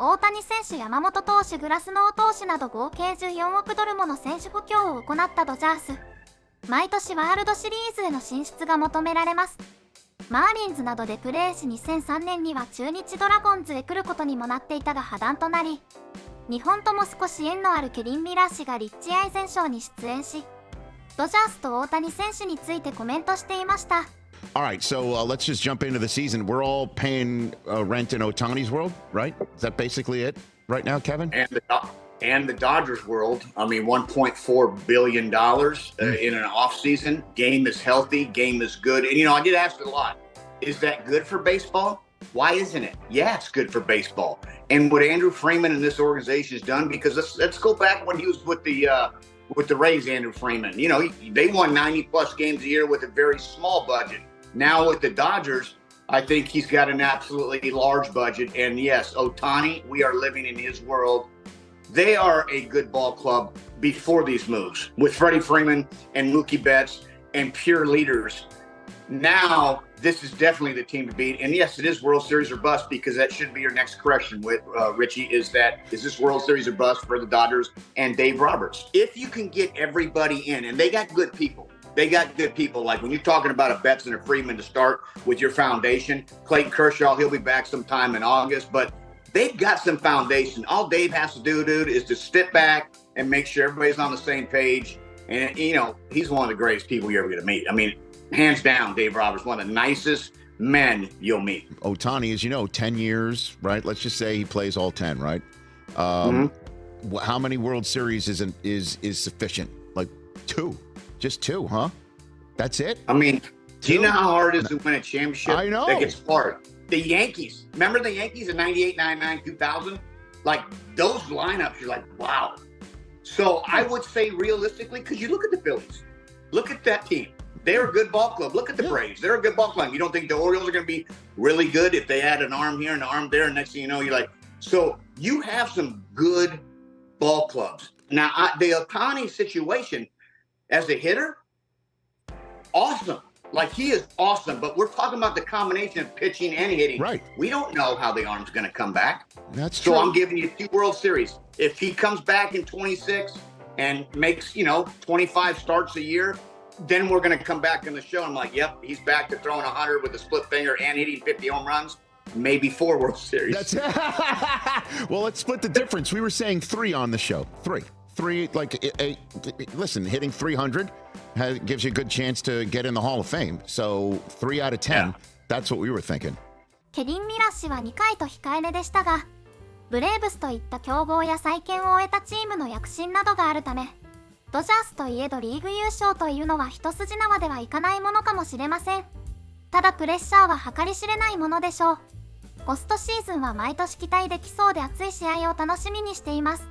大谷選手、山本投手、グラスノー投手など合計14億ドルもの選手補強を行ったドジャース。毎年ワールドシリーズへの進出が求められます。マーリンズなどでプレーし、2003年には中日ドラゴンズへ来ることにもなっていたが破談となり、日本とも少し縁のあるケビン・ミラー氏がリッチアイゼンショーに出演し、ドジャースと大谷選手についてコメントしていました。All right, so let's just jump into the season. We're all paying rent in Ohtani's world, right? Is that basically it right now, Kevin? And the Dodgers world. I mean, $1.4 billion in an offseason. Game is healthy. Game is good. And, I get asked a lot, is that good for baseball? Why isn't it? Yeah, it's good for baseball. And what Andrew Freeman and this organization has done, because let's go back when he was with the Rays, Andrew Freeman. They won 90-plus games a year with a very small budget. Now with the Dodgers, I think he's got an absolutely large budget. And yes, Ohtani, we are living in his world. They are a good ball club before these moves with Freddie Freeman and Mookie Betts and pure leaders. Now, this is definitely the team to beat. And yes, it is World Series or bust, because that should be your next correction with Richie, is this World Series or bust for the Dodgers and Dave Roberts? If you can get everybody in, and they got good people. Like when you're talking about a Betts and a Freeman to start with your foundation, Clayton Kershaw, he'll be back sometime in August, but they've got some foundation. All Dave has to do, dude, is to sit back and make sure everybody's on the same page. And, he's one of the greatest people you're ever going to meet. I mean, hands down, Dave Roberts, one of the nicest men you'll meet. Ohtani, as 10 years, right? Let's just say he plays all 10, right? How many World Series is sufficient? Like 2. Just 2, huh? That's it? I mean, do you know how hard it is to win a championship? I know. That gets hard. The Yankees. Remember the Yankees in 98, 99, 2000? Like, those lineups, you're like, wow. So I would say realistically, because you look at the Phillies. Look at that team. They're a good ball club. Look at the Braves. They're a good ball club. You don't think the Orioles are going to be really good if they add an arm here and an arm there, and next thing you know, you're like, so you have some good ball clubs. Now, the Ohtani situation, as a hitter, awesome. Like, he is awesome, but we're talking about the combination of pitching and hitting. Right. We don't know how the arm's going to come back. That's true. So I'm giving you 2 World Series. If he comes back in 26 and makes, 25 starts a year, then we're going to come back in the show. I'm like, yep, he's back to throwing 100 with a split finger and hitting 50 home runs. Maybe 4 World Series. Well, let's split the difference. We were saying 3 on the show. 3, listen, hitting 300 gives you a good chance to get in the Hall of Fame. So 3 out of 10, that's what we were thinking. ケビン・ミラ氏は2回と控えめでしたが、ブレーブスといった強豪や再建を終えたチームの躍進などがあるため、ドジャースといえどリーグ優勝というのは一筋縄ではいかないものかもしれません。ただプレッシャーは計り知れないものでしょう。ポストシーズンは毎年期待できそうで熱い試合を楽しみにしています。